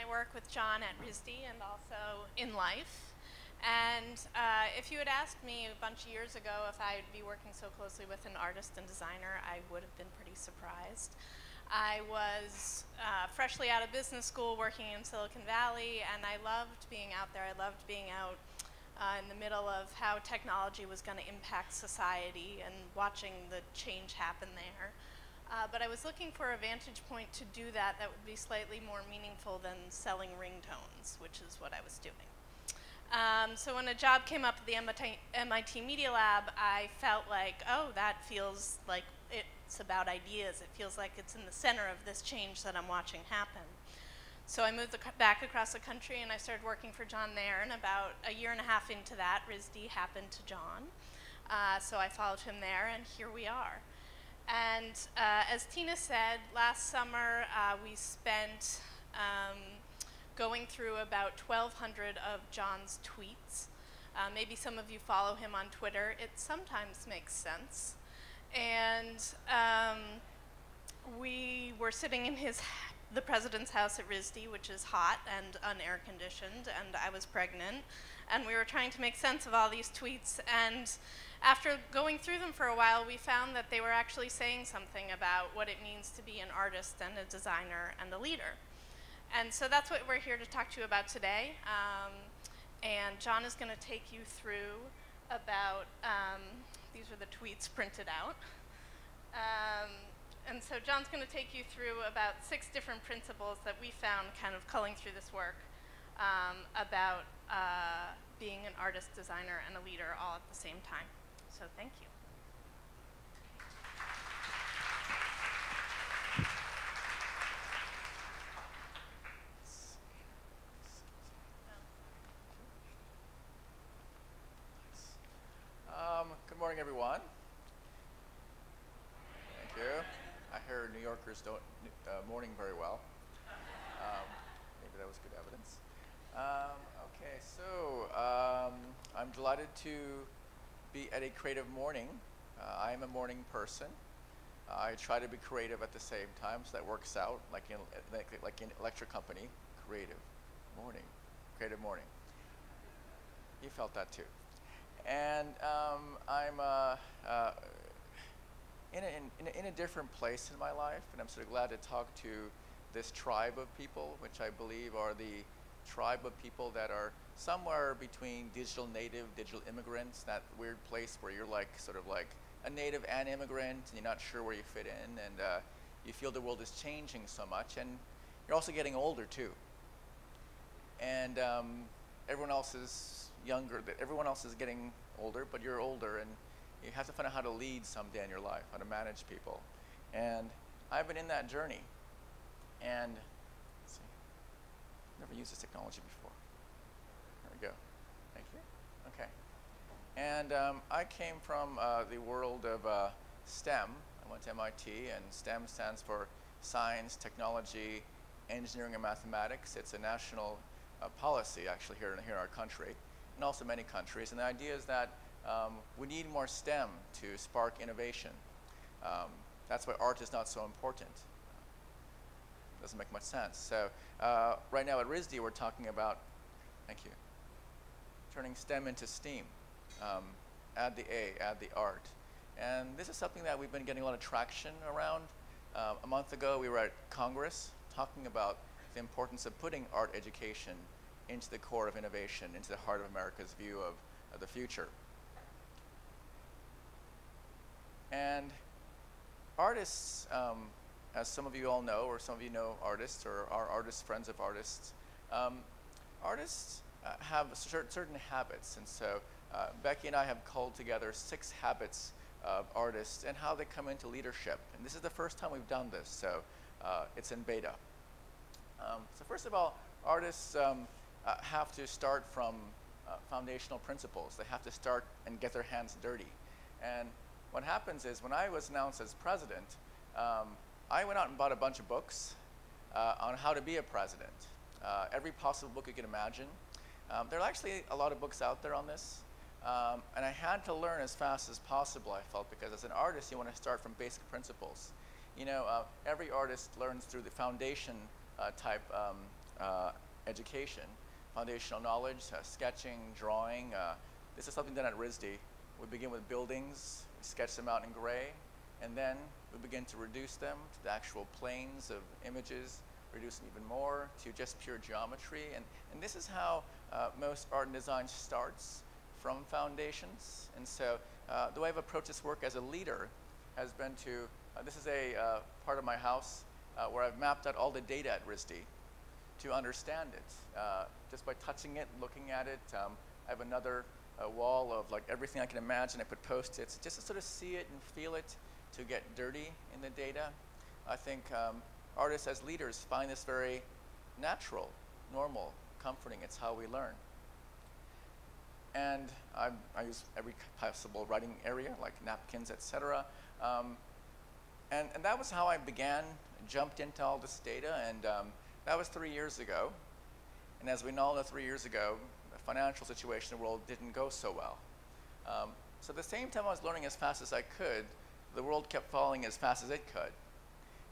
I work with John at RISD and also in life. And if you had asked me a bunch of years ago if I'd be working so closely with an artist and designer, I would have been pretty surprised. I was freshly out of business school working in Silicon Valley, and I loved being out there. I loved being out in the middle of how technology was going to impact society and watching the change happen there. But I was looking for a vantage point to do that that would be slightly more meaningful than selling ringtones, which is what I was doing. So when a job came up at the MIT Media Lab, I felt like, oh, that feels like it's about ideas. It feels like it's in the center of this change that I'm watching happen. So I moved back across the country and I started working for John there, and about a year and a half into that, RISD happened to John. So I followed him there, and here we are. And as Tina said, last summer we spent going through about 1,200 of John's tweets. Maybe some of you follow him on Twitter. It sometimes makes sense. And we were sitting in the president's house at RISD, which is hot and unair conditioned, and I was pregnant. And we were trying to make sense of all these tweets. And after going through them for a while, we found that they were actually saying something about what it means to be an artist and a designer and a leader. And so that's what we're here to talk to you about today. And John is going to take you through about, these are the tweets printed out. And so John's going to take you through about 6 different principles that we found kind of culling through this work about being an artist, designer, and a leader all at the same time. So thank you. Good morning, everyone. Thank you. I hear New Yorkers don't morning very well. Maybe that was good evidence. Okay, so I'm delighted to be at a creative morning. I'm a morning person. I try to be creative at the same time, so that works out, like in electric company, creative morning. You felt that too. And I'm in a different place in my life, and I'm sort of glad to talk to this tribe of people, which I believe are the tribe of people that are somewhere between digital native, digital immigrants, that weird place where you're like sort of like a native and immigrant, and you're not sure where you fit in, and you feel the world is changing so much, and you're also getting older too. And everyone else is younger, everyone else is getting older, but you're older, and you have to find out how to lead someday in your life, how to manage people. And I've been in that journey. And let's see, never used this technology before. There we go. Thank you. Okay. And I came from the world of STEM. I went to MIT, and STEM stands for Science, Technology, Engineering, and Mathematics. It's a national policy, actually, here in our country, and also many countries. And the idea is that we need more STEM to spark innovation. That's why art is not so important. Doesn't make much sense. So right now at RISD, we're talking about, thank you, turning STEM into STEAM. Add the A, add the art. And this is something that we've been getting a lot of traction around. A month ago, we were at Congress talking about the importance of putting art education into the core of innovation, into the heart of America's view of the future. And artists, as some of you all know, or some of you know artists, or are artists, friends of artists, artists have certain habits. And so Becky and I have culled together 6 habits of artists and how they come into leadership. And this is the first time we've done this, so it's in beta. So first of all, artists have to start from foundational principles. They have to start and get their hands dirty. And what happens is when I was announced as president, I went out and bought a bunch of books on how to be a president. Every possible book you can imagine. There are actually a lot of books out there on this. And I had to learn as fast as possible, I felt, because as an artist, you want to start from basic principles. You know, every artist learns through the foundation type education, foundational knowledge, sketching, drawing. This is something done at RISD. We begin with buildings, we sketch them out in gray, and then we begin to reduce them to the actual planes of images, reduce them even more to just pure geometry. And this is how most art and design starts, from foundations. And so the way I've approached this work as a leader has been to, this is a part of my house where I've mapped out all the data at RISD to understand it. Just by touching it, looking at it. I have another wall of like everything I can imagine. I put post-its just to sort of see it and feel it, to get dirty in the data. I think artists as leaders find this very natural, normal, comforting. It's how we learn. And I use every possible writing area, like napkins, etc. And that was how I began, jumped into all this data, and that was 3 years ago. And as we know, 3 years ago, the financial situation in the world didn't go so well. So at the same time I was learning as fast as I could, the world kept falling as fast as it could.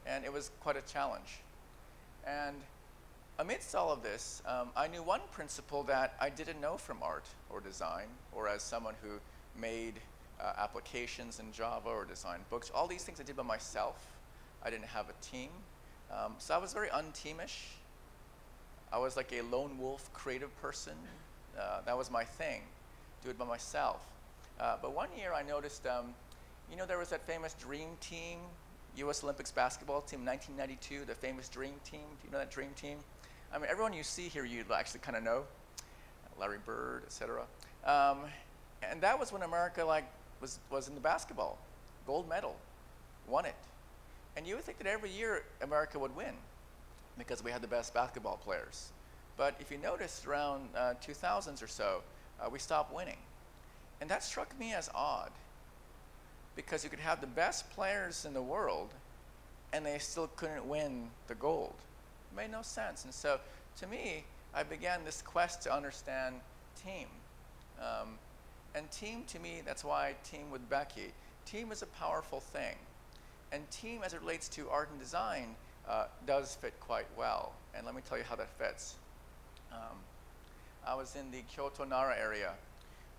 And it was quite a challenge. And amidst all of this, I knew one principle that I didn't know from art or design, or as someone who made applications in Java or designed books. All these things I did by myself. I didn't have a team. So I was very unteamish. I was like a lone wolf creative person. That was my thing, do it by myself. But one year I noticed, you know, there was that famous dream team, US Olympics basketball team, 1992, the famous dream team. Do you know that dream team? I mean, everyone you see here, you actually kind of know. Larry Bird, etc. And that was when America was in the basketball, gold medal, won it. And you would think that every year America would win because we had the best basketball players. But if you notice, around 2000s or so, we stopped winning. And that struck me as odd, because you could have the best players in the world and they still couldn't win the gold. It made no sense. And so to me, I began this quest to understand team. And team, to me, that's why I team with Becky. Team is a powerful thing. And team, as it relates to art and design, does fit quite well. And let me tell you how that fits. I was in the Kyoto Nara area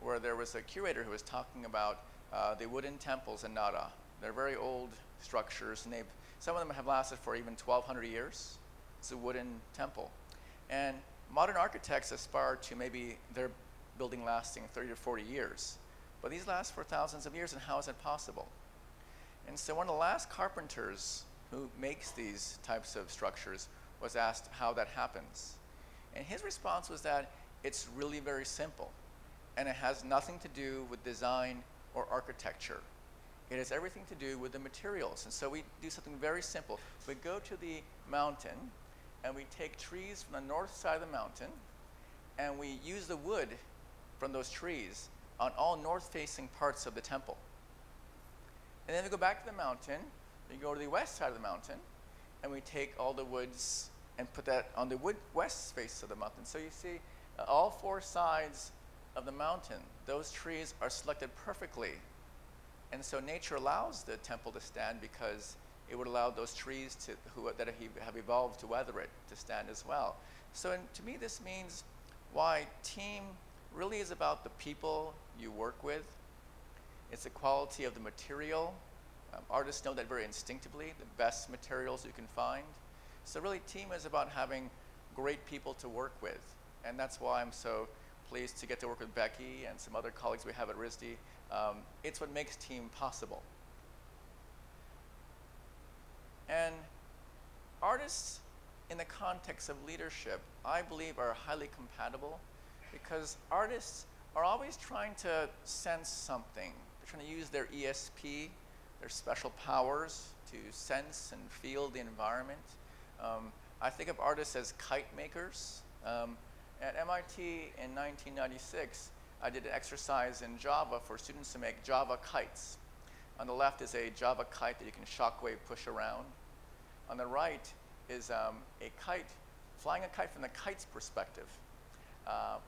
where there was a curator who was talking about the wooden temples in Nara. They're very old structures, and some of them have lasted for even 1,200 years. It's a wooden temple. And modern architects aspire to maybe their building lasting 30 to 40 years. But these last for thousands of years, and how is it possible? And so one of the last carpenters who makes these types of structures was asked how that happens. And his response was that it's really very simple, and it has nothing to do with design or architecture. It has everything to do with the materials. And so we do something very simple. We go to the mountain, and we take trees from the north side of the mountain, and we use the wood from those trees on all north-facing parts of the temple. And then we go back to the mountain, we go to the west side of the mountain, and we take all the woods and put that on the west face of the mountain. So you see, all four sides of the mountain, those trees are selected perfectly. And so nature allows the temple to stand because it would allow those trees that have evolved to weather it to stand as well. So to me, this means why team really is about the people you work with. It's the quality of the material. Artists know that very instinctively, the best materials you can find. So really, team is about having great people to work with. And that's why I'm so pleased to get to work with Becky and some other colleagues we have at RISD. It's what makes team possible. And artists in the context of leadership, I believe, are highly compatible because artists are always trying to sense something. They're trying to use their ESP, their special powers, to sense and feel the environment. I think of artists as kite makers. At MIT in 1996, I did an exercise in Java for students to make Java kites. On the left is a Java kite that you can shockwave push around. On the right is a kite, flying a kite from the kite's perspective.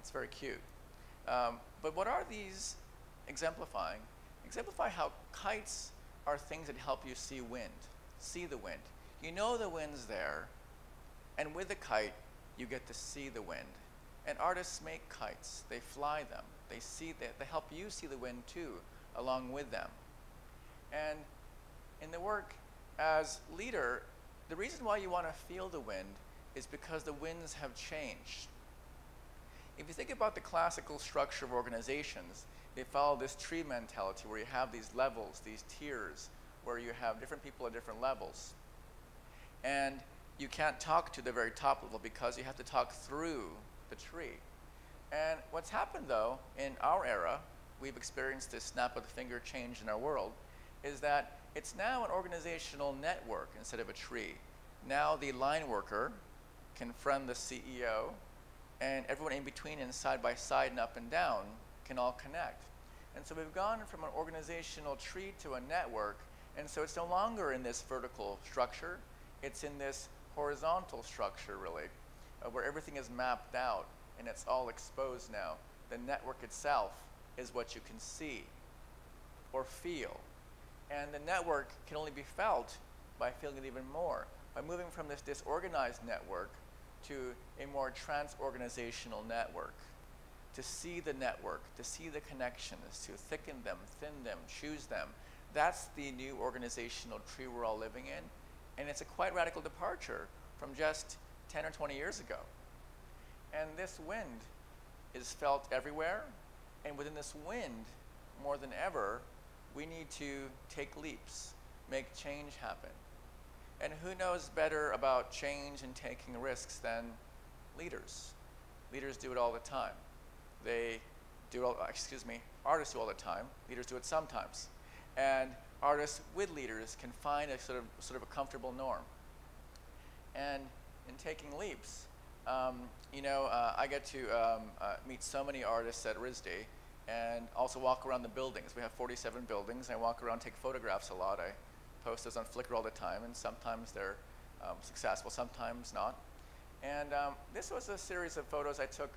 It's very cute. But what are these exemplifying? Exemplify how kites are things that help you see wind, see the wind. You know the wind's there, and with the kite, you get to see the wind. And artists make kites. They fly them. They help you see the wind too, along with them. And in the work as leader, the reason why you want to feel the wind is because the winds have changed. If you think about the classical structure of organizations, they follow this tree mentality where you have these levels, these tiers, where you have different people at different levels. And you can't talk to the very top level because you have to talk through the tree. And what's happened though, in our era, we've experienced this snap of the finger change in our world, is that it's now an organizational network instead of a tree. Now the line worker can friend the CEO, and everyone in between and side by side and up and down can all connect. And so we've gone from an organizational tree to a network, and so it's no longer in this vertical structure, it's in this horizontal structure really, where everything is mapped out and it's all exposed now. The network itself is what you can see or feel. And the network can only be felt by feeling it even more, by moving from this disorganized network to a more trans-organizational network. To see the network, to see the connections, to thicken them, thin them, choose them. That's the new organizational tree we're all living in. And it's a quite radical departure from just 10 or 20 years ago. And this wind is felt everywhere. And within this wind, more than ever, we need to take leaps, make change happen. And who knows better about change and taking risks than leaders? Leaders do it all the time. They do all, artists do all the time. Leaders do it sometimes. And artists with leaders can find a sort of a comfortable norm. And in taking leaps, I get to meet so many artists at RISD and also walk around the buildings. We have 47 buildings. I walk around, take photographs a lot. I post those on Flickr all the time, and sometimes they're successful, sometimes not. And this was a series of photos I took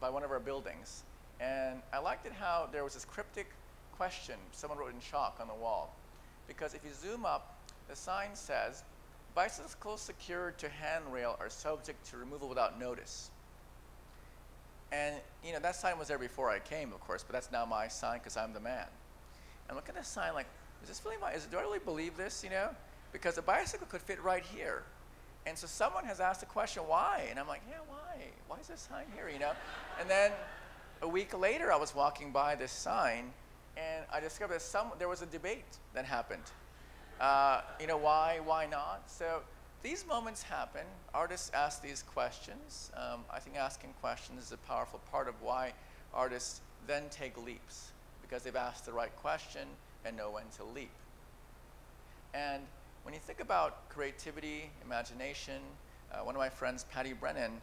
by one of our buildings. And I liked it how there was this cryptic question someone wrote in chalk on the wall. Because if you zoom up, the sign says, "Bicycles secured to handrail are subject to removal without notice." And that sign was there before I came, of course, but that's now my sign because I'm the man. And look at this sign like, is this really do I really believe this, Because a bicycle could fit right here. And so someone has asked the question, why? And I'm like, yeah, why? Why is this sign here, And then a week later, I was walking by this sign, and I discovered that there was a debate that happened. Why not? So these moments happen. Artists ask these questions. I think asking questions is a powerful part of why artists then take leaps, because they've asked the right question and know when to leap. And when you think about creativity, imagination, one of my friends, Patty Brennan,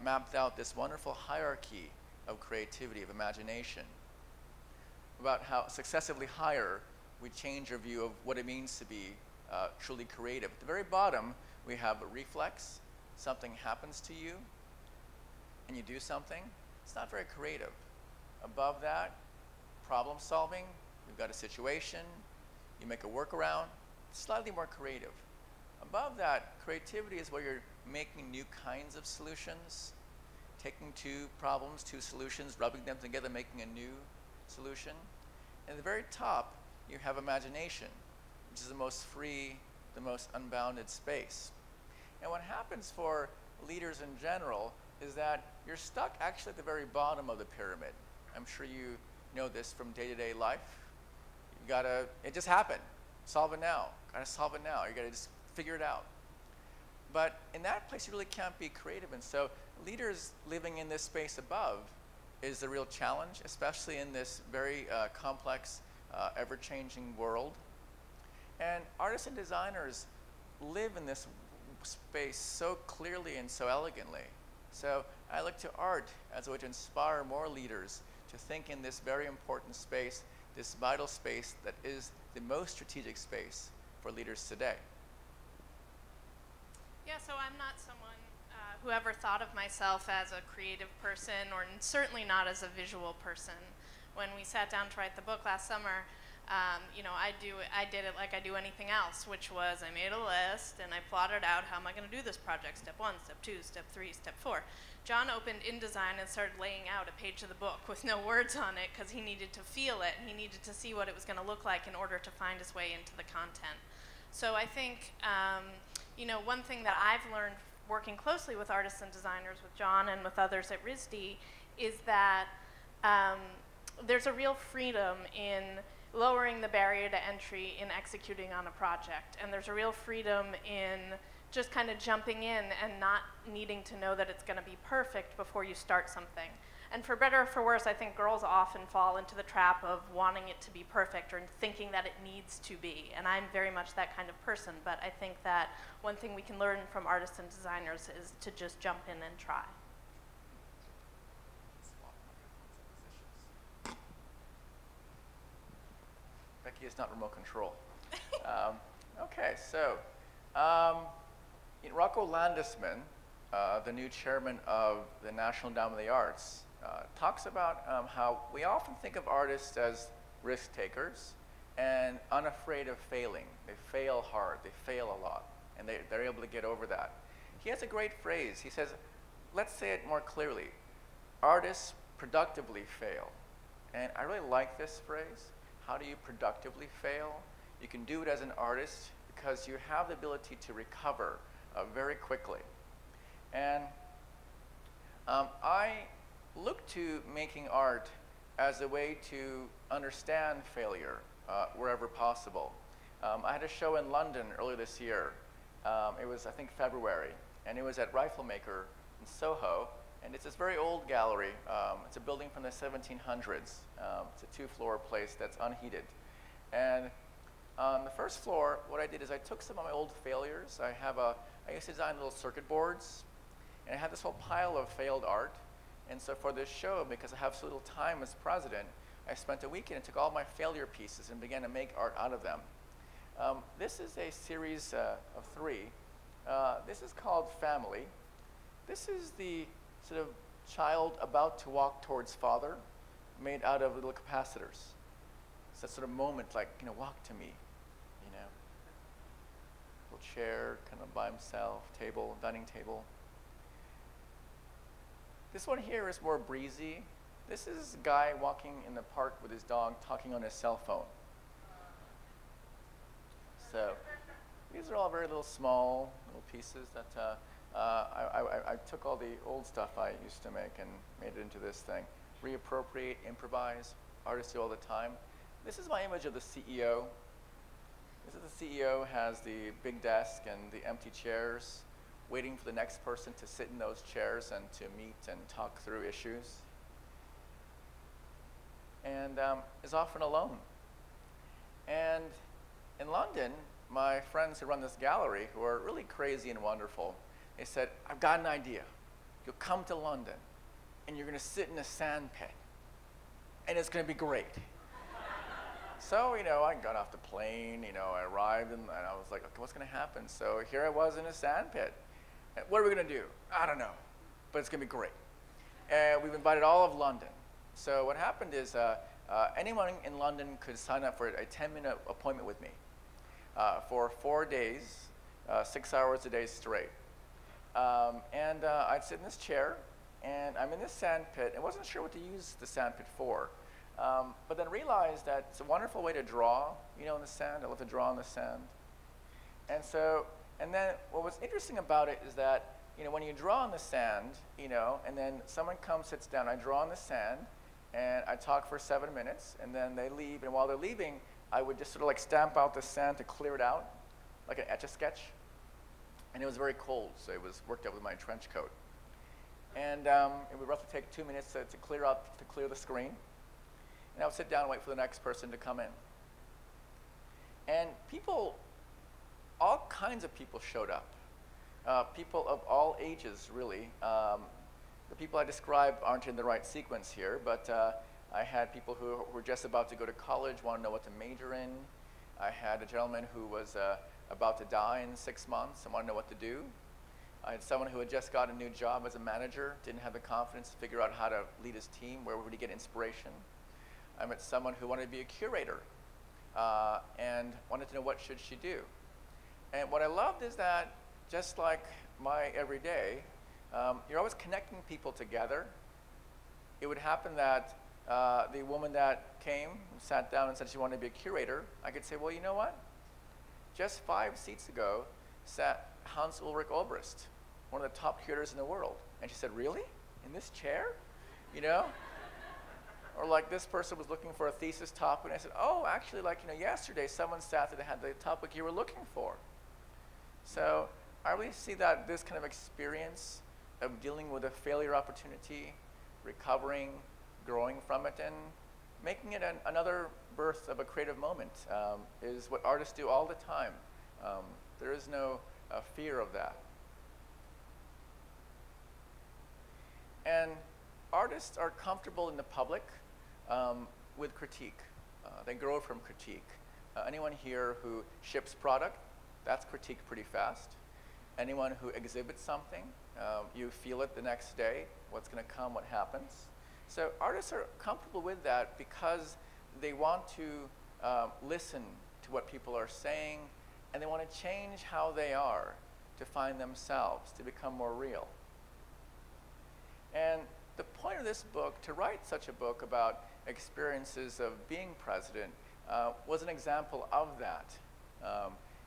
mapped out this wonderful hierarchy of creativity, of imagination, about how successively higher we change our view of what it means to be truly creative. At the very bottom, we have a reflex. Something happens to you, and you do something. It's not very creative. Above that, problem solving. You've got a situation. You make a workaround. Slightly more creative. Above that, creativity is where you're making new kinds of solutions, taking two problems, two solutions, rubbing them together, making a new solution. And at the very top, you have imagination, which is the most free, the most unbounded space. And what happens for leaders in general is that you're stuck actually at the very bottom of the pyramid. I'm sure you know this from day-to-day life. It just happened. Solve it now. Gotta solve it now. You gotta just figure it out. But in that place, you really can't be creative. And so leaders living in this space above is the real challenge, especially in this very complex, ever-changing world. And artists and designers live in this space so clearly and so elegantly. So I look to art as a way to inspire more leaders to think in this very important space, this vital space that is the most strategic space for leaders today. Yeah, so I'm not someone who ever thought of myself as a creative person, or certainly not as a visual person. When we sat down to write the book last summer, you know, I did it like I do anything else, which was I made a list and I plotted out how am I going to do this project, step 1, step 2, step 3, step 4. John opened InDesign and started laying out a page of the book with no words on it because he needed to feel it and he needed to see what it was going to look like in order to find his way into the content. So I think, you know, one thing that I've learned working closely with artists and designers, with John and with others at RISD, is that there's a real freedom in lowering the barrier to entry in executing on a project. And there's a real freedom in just kind of jumping in and not needing to know that it's going to be perfect before you start something. And for better or for worse, I think girls often fall into the trap of wanting it to be perfect or thinking that it needs to be. And I'm very much that kind of person, but I think that one thing we can learn from artists and designers is to just jump in and try. Becky is not remote control. Okay, so Rocco Landesman, the new chairman of the National Endowment of the Arts, talks about how we often think of artists as risk takers and unafraid of failing. They fail hard, they fail a lot, and they're able to get over that. He has a great phrase. He says, let's say it more clearly, artists productively fail. And I really like this phrase. How do you productively fail? You can do it as an artist because you have the ability to recover very quickly. And I look to making art as a way to understand failure wherever possible. I had a show in London earlier this year. It was, I think, February, and it was at Riflemaker in Soho, and it's this very old gallery. It's a building from the 1700s. It's a two-floor place that's unheated. And on the first floor, what I did is I took some of my old failures. I used to design little circuit boards, and I had this whole pile of failed art. And so for this show, because I have so little time as president, I spent a weekend and took all my failure pieces and began to make art out of them. This is a series of 3. This is called Family. This is the sort of child about to walk towards father, made out of little capacitors. It's that sort of moment, like, you know, walk to me, you know. Little chair, kind of by himself, table, dining table. This one here is more breezy. This is a guy walking in the park with his dog, talking on his cell phone. So these are all very little small little pieces that I took all the old stuff I used to make and made it into this thing. Reappropriate, improvise, artists do all the time. This is my image of the CEO. This is the CEO, has the big desk and the empty chairs, waiting for the next person to sit in those chairs and to meet and talk through issues. And is often alone. And in London, my friends who run this gallery, who are really crazy and wonderful, they said, I've got an idea. You'll come to London, and you're going to sit in a sandpit, and it's going to be great. So, you know, I got off the plane, you know, I arrived, and I was like, okay, what's going to happen? So here I was in a sandpit. What are we going to do? I don't know, but it's going to be great. And we've invited all of London. So what happened is anyone in London could sign up for a 10-minute appointment with me for 4 days, 6 hours a day straight. I'd sit in this chair, and I'm in this sand pit. I wasn't sure what to use the sand pit for, but then realized that it's a wonderful way to draw, you know, in the sand. I love to draw in the sand. And then what was interesting about it is that, you know, when you draw in the sand, you know, and then someone comes, sits down, I draw in the sand, and I talk for 7 minutes, and then they leave, and while they're leaving, I would just sort of like stamp out the sand to clear it out, like an Etch-a-Sketch. And it was very cold, so it was worked out with my trench coat. And it would roughly take 2 minutes to clear the screen. And I would sit down and wait for the next person to come in. And people, all kinds of people showed up. People of all ages, really. The people I described aren't in the right sequence here, but I had people who were just about to go to college, want to know what to major in. I had a gentleman who was about to die in 6 months and want to know what to do. I had someone who had just got a new job as a manager, didn't have the confidence to figure out how to lead his team, where would he get inspiration. I met someone who wanted to be a curator and wanted to know what should she do. And what I loved is that, just like my everyday, you're always connecting people together. It would happen that the woman that came, sat down and said she wanted to be a curator, I could say, well, you know what? Just 5 seats ago sat Hans Ulrich Obrist, one of the top curators in the world. And she said, really? In this chair? You know? Or like this person was looking for a thesis topic, and I said, oh, actually, like, you know, yesterday someone sat there that had the topic you were looking for. So I really see that this kind of experience of dealing with a failure opportunity, recovering, growing from it, and making it another birth of a creative moment is what artists do all the time. There is no fear of that. And artists are comfortable in the public with critique. They grow from critique. Anyone here who ships product, that's critiqued pretty fast. Anyone who exhibits something, you feel it the next day, what's going to come, what happens. So artists are comfortable with that because they want to listen to what people are saying, and they want to change how they are to find themselves, to become more real. And the point of this book, to write such a book about experiences of being president, was an example of that.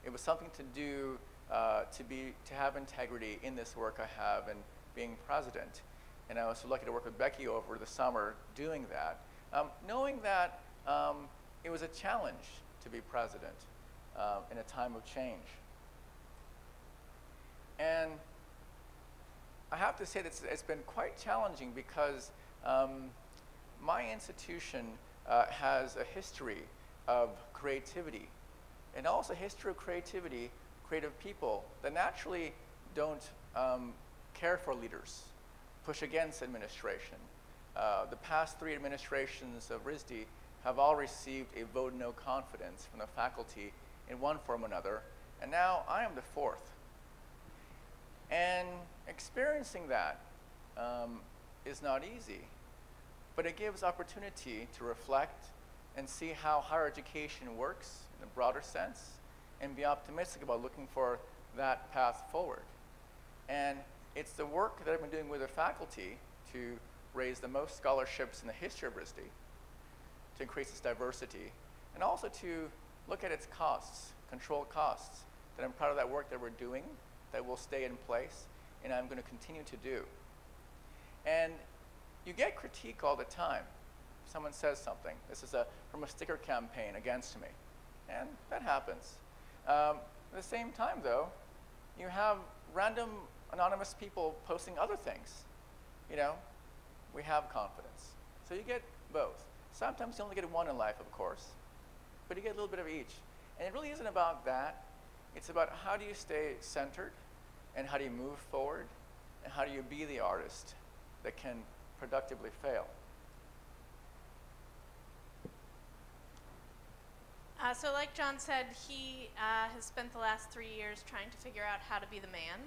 It was something to do to have integrity in this work I have in being president. And I was so lucky to work with Becky over the summer doing that, knowing that it was a challenge to be president in a time of change. And I have to say that it's been quite challenging because my institution has a history of creativity, and also a history of creativity, creative people that naturally don't care for leaders, push against administration. The past 3 administrations of RISD have all received a vote of no confidence from the faculty in one form or another, and now I am the 4th. And experiencing that is not easy, but it gives opportunity to reflect and see how higher education works in a broader sense, and be optimistic about looking for that path forward. And it's the work that I've been doing with the faculty to raise the most scholarships in the history of RISD, to increase its diversity, and also to look at its costs, control costs, that I'm proud of that work that we're doing, that will stay in place, and I'm going to continue to do. And you get critique all the time. Someone says something. This is from a sticker campaign against me, and that happens. At the same time, though, you have random anonymous people posting other things. You know, we have confidence. So you get both. Sometimes you only get one in life, of course, but you get a little bit of each. And it really isn't about that. It's about how do you stay centered, and how do you move forward, and how do you be the artist that can productively fail. So like John said, he has spent the last 3 years trying to figure out how to be the man.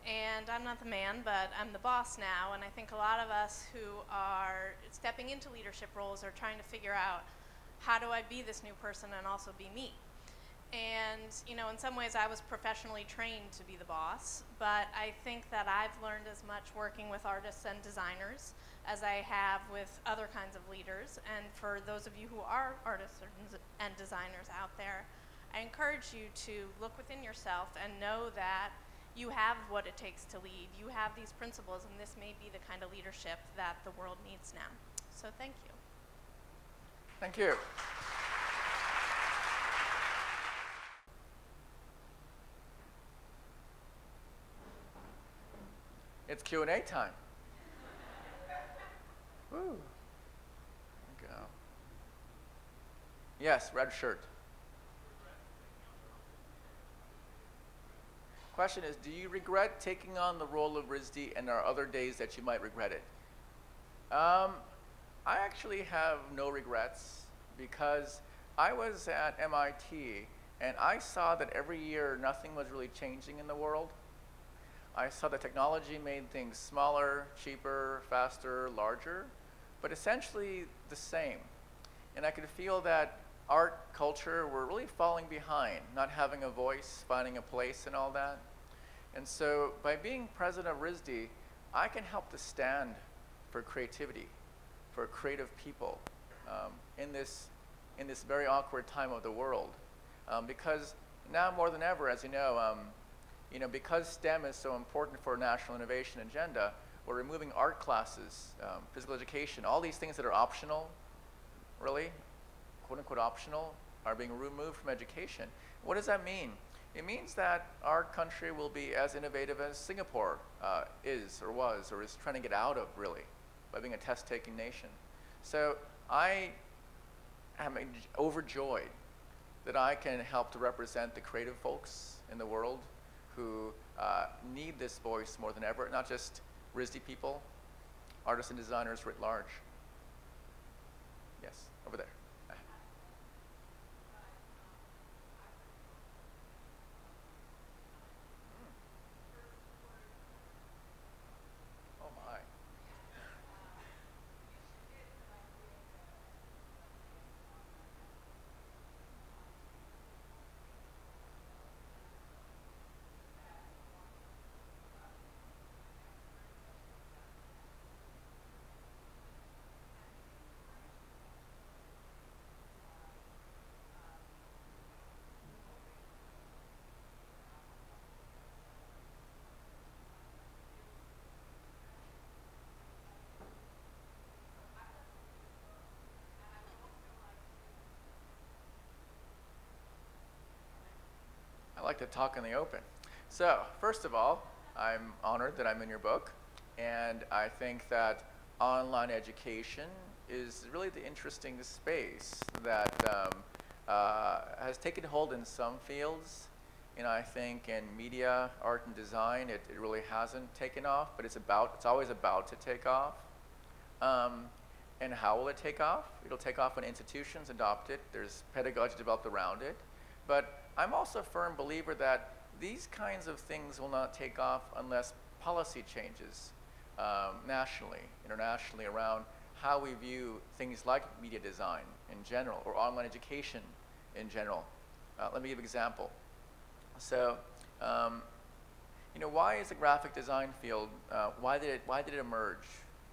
And I'm not the man, but I'm the boss now, and I think a lot of us who are stepping into leadership roles are trying to figure out, how do I be this new person and also be me? And, you know, in some ways I was professionally trained to be the boss, but I think that I've learned as much working with artists and designers as I have with other kinds of leaders. And for those of you who are artists and designers out there, I encourage you to look within yourself and know that you have what it takes to lead. You have these principles, and this may be the kind of leadership that the world needs now. So thank you. Thank you. It's Q&A time. Woo. There we go. Yes, red shirt. Question is, do you regret taking on the role of RISD, and are other days that you might regret it? I actually have no regrets because I was at MIT and I saw that every year nothing was really changing in the world. I saw that technology made things smaller, cheaper, faster, larger, but essentially the same. And I could feel that art, culture were really falling behind, not having a voice, finding a place and all that. And so by being president of RISD, I can help to stand for creativity, for creative people in this very awkward time of the world. Because now more than ever, as you know, because STEM is so important for a national innovation agenda, we're removing art classes, physical education, all these things that are optional, really, quote unquote optional, are being removed from education. What does that mean? It means that our country will be as innovative as Singapore is or was or is trying to get out of, really, by being a test-taking nation. So I am overjoyed that I can help to represent the creative folks in the world who need this voice more than ever, not just RISD people, artists and designers writ large. Yes, over there. Oh my. I like to talk in the open. So, first of all, I'm honored that I'm in your book, and I think that online education is really the interesting space that has taken hold in some fields. And I think in media, art, and design, it really hasn't taken off, but it's always about to take off. And how will it take off? It'll take off when institutions adopt it. There's pedagogy developed around it. But I'm also a firm believer that these kinds of things will not take off unless policy changes nationally, internationally, around how we view things like media design in general or online education in general. Let me give an example. So, why is the graphic design field, why did it emerge?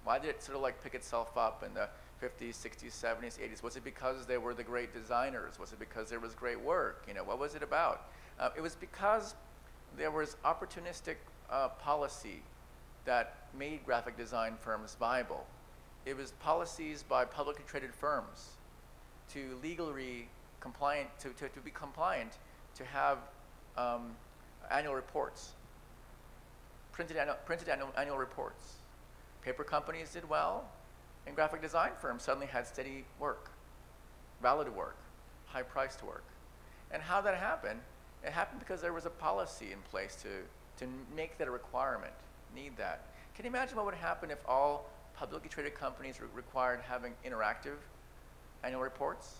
Why did it sort of like pick itself up in the 50s, 60s, 70s, 80s? Was it because they were the great designers? Was it because there was great work? What was it about? It was because there was opportunistic policy that made graphic design firms viable. It was policies by publicly traded firms to legally compliant, to be compliant, to have annual reports, printed annual reports. Paper companies did well, and graphic design firms suddenly had steady work, valid work, high-priced work. And how that happened? It happened because there was a policy in place to make that a requirement, need that. Can you imagine what would happen if all publicly traded companies required having interactive annual reports?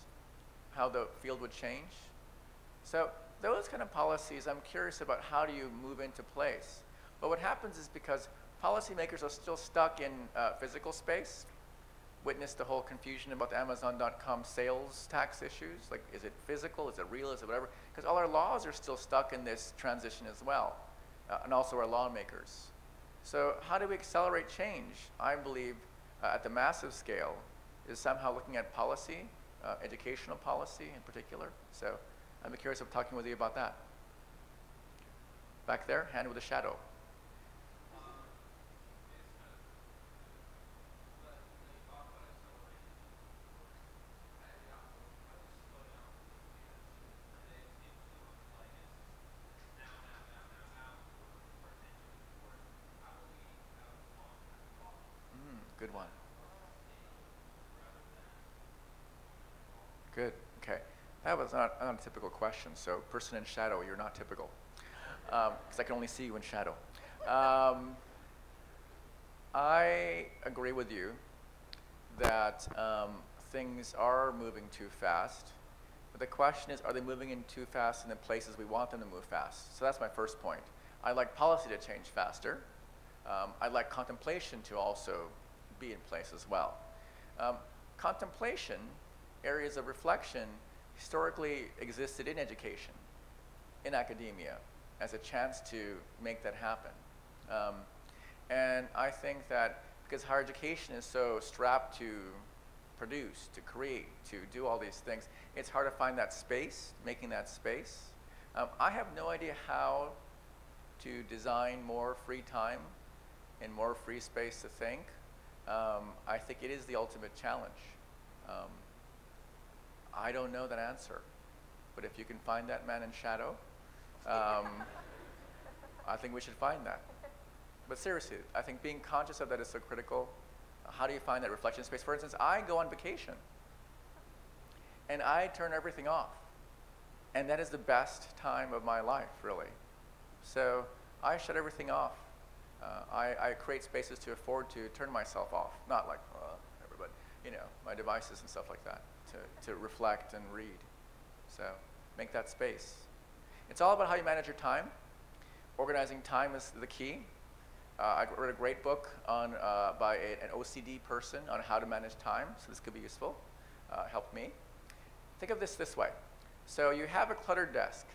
How the field would change? So those kind of policies, I'm curious about how do you move into place. But what happens is because policymakers are still stuck in physical space. Witness the whole confusion about the Amazon.com sales tax issues. Like, is it physical? Is it real? Is it whatever? Because all our laws are still stuck in this transition as well, and also our lawmakers. So how do we accelerate change? I believe at the massive scale is somehow looking at policy, educational policy in particular. So I'm curious of talking with you about that. Back there, hand with a shadow. Good one. Good. Okay. That was not a typical question. So, person in shadow, you're not typical. because I can only see you in shadow. I agree with you that things are moving too fast. But the question is, are they moving in too fast in the places we want them to move fast? So that's my first point. I'd like policy to change faster. I'd like contemplation to also be in place as well. Contemplation, areas of reflection, historically existed in education, in academia, as a chance to make that happen. And I think that because higher education is so strapped to produce, to create, to do all these things, it's hard to find that space, making that space. I have no idea how to design more free time and more free space to think. I think it is the ultimate challenge. I don't know that answer, but if you can find that man in shadow, I think we should find that. But seriously, I think being conscious of that is so critical. How do you find that reflection space? For instance, I go on vacation, and I turn everything off. And that is the best time of my life, really. So I shut everything off. I create spaces to afford to turn myself off. Not like everybody, you know, my devices and stuff like that, to reflect and read. So make that space. It's all about how you manage your time. Organizing time is the key. I read a great book on, by an OCD person on how to manage time, so this could be useful. Helped me. Think of this way. So you have a cluttered desk,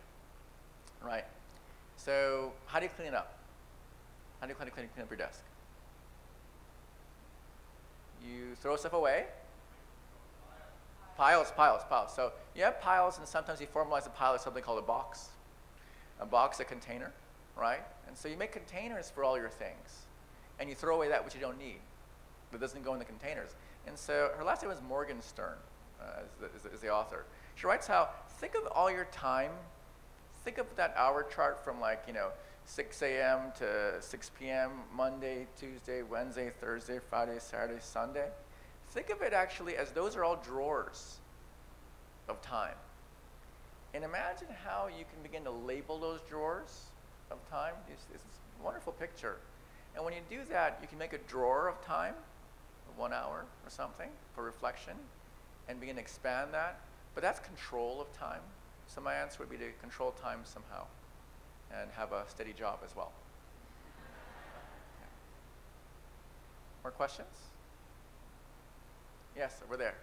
right? So how do you clean it up? How do you clean up your desk? You throw stuff away. Piles. So you have piles, and sometimes you formalize a pile as something called a box. A box, a container, right? And so you make containers for all your things, and you throw away that which you don't need, that doesn't go in the containers. And so her last name was Morgenstern, is the author. She writes how, think of all your time, think of that hour chart from 6 a.m. to 6 p.m., Monday, Tuesday, Wednesday, Thursday, Friday, Saturday, Sunday. Think of it actually as those are all drawers of time. And imagine how you can begin to label those drawers of time. It's a wonderful picture. And when you do that, you can make a drawer of time, 1 hour or something, for reflection, and begin to expand that. But that's control of time. So my answer would be to control time somehow and have a steady job as well. Yeah. More questions? Yes, over there.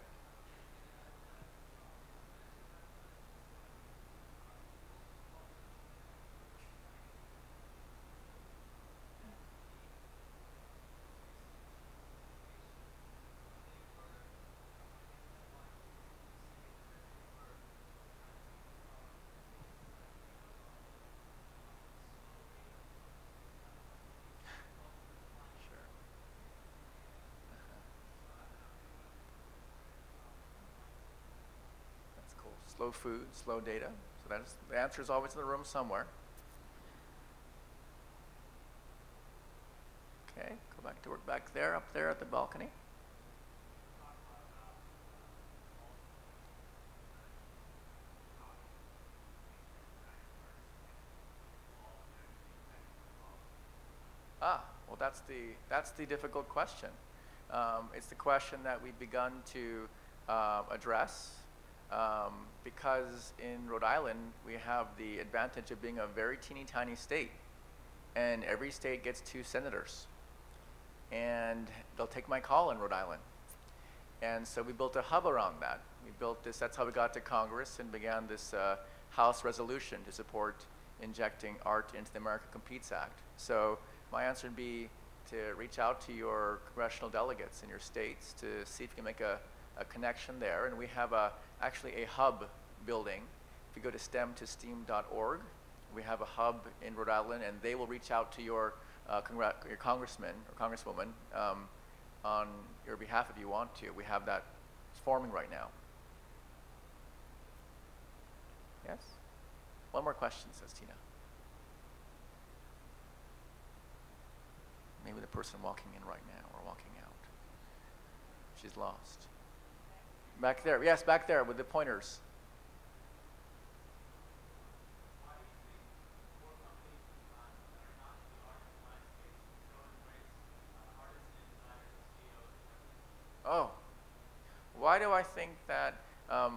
Slow food, slow data. So that's, the answer is always in the room somewhere. Okay, go back to work back there, up there at the balcony. Well, that's the difficult question. It's the question that we've begun to address. Because in Rhode Island, we have the advantage of being a very teeny tiny state. And every state gets 2 senators. And they'll take my call in Rhode Island. And so we built a hub around that. We built this, that's how we got to Congress and began this House resolution to support injecting art into the America Competes Act. So my answer would be to reach out to your congressional delegates in your states to see if you can make a connection there. And we have actually a hub building. If you go to stem2steam.org, we have a hub in Rhode Island, and they will reach out to your congressman or congresswoman on your behalf if you want to. We have that forming right now. Yes? One more question, says Tina. Maybe the person walking in right now or walking out. She's lost. Back there, yes, back there with the pointers. think that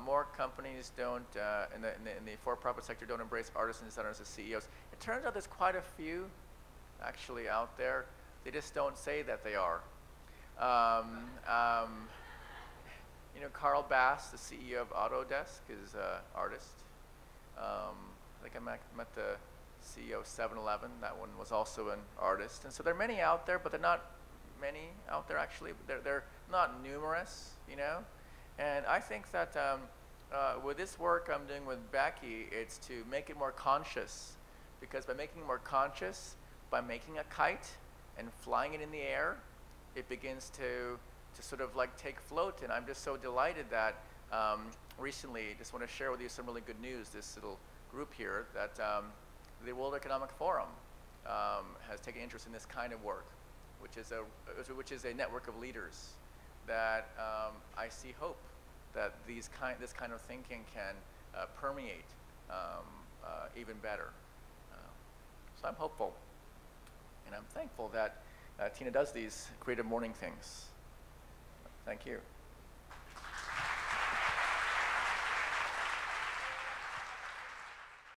more companies don't, in the for-profit sector, don't embrace artists and designers as CEOs. It turns out there's quite a few actually out there. They just don't say that they are. You know, Carl Bass, the CEO of Autodesk, is an artist. I think I met the CEO of 7-Eleven. That one was also an artist. And so there are many out there, but they're not many out there actually. They're not numerous, you know. And I think that with this work I'm doing with Becky, it's to make it more conscious. Because by making it more conscious, by making a kite and flying it in the air, it begins to sort of like take float. And I'm just so delighted that recently, just want to share with you some really good news, this little group here, that the World Economic Forum has taken interest in this kind of work, which is a network of leaders that I see hope that this kind of thinking can permeate even better. So I'm hopeful, and I'm thankful that Tina does these creative morning things. Thank you.